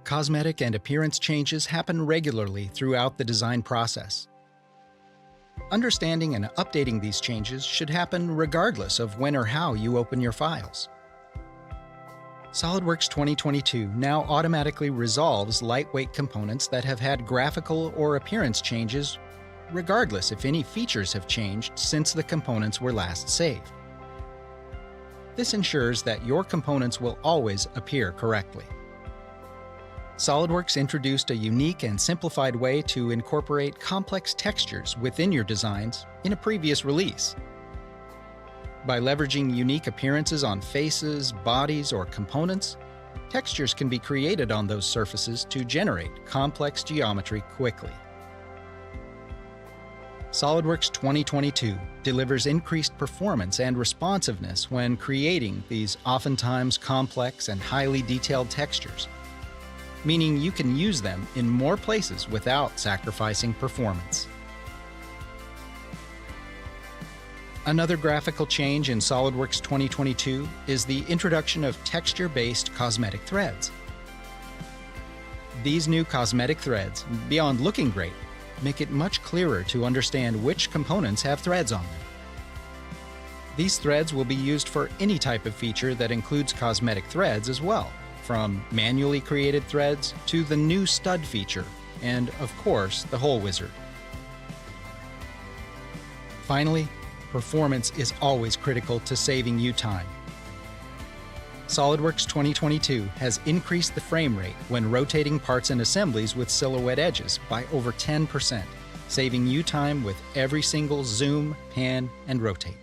Cosmetic and appearance changes happen regularly throughout the design process. Understanding and updating these changes should happen regardless of when or how you open your files. SOLIDWORKS 2022 now automatically resolves lightweight components that have had graphical or appearance changes, regardless if any features have changed since the components were last saved. This ensures that your components will always appear correctly. SOLIDWORKS introduced a unique and simplified way to incorporate complex textures within your designs in a previous release. By leveraging unique appearances on faces, bodies, or components, textures can be created on those surfaces to generate complex geometry quickly. SOLIDWORKS 2022 delivers increased performance and responsiveness when creating these oftentimes complex and highly detailed textures, meaning you can use them in more places without sacrificing performance. Another graphical change in SOLIDWORKS 2022 is the introduction of texture-based cosmetic threads. These new cosmetic threads, beyond looking great, make it much clearer to understand which components have threads on them. These threads will be used for any type of feature that includes cosmetic threads as well, from manually created threads to the new stud feature, and of course, the hole wizard. Finally, performance is always critical to saving you time. SOLIDWORKS 2022 has increased the frame rate when rotating parts and assemblies with silhouette edges by over 10%, saving you time with every single zoom, pan, and rotate.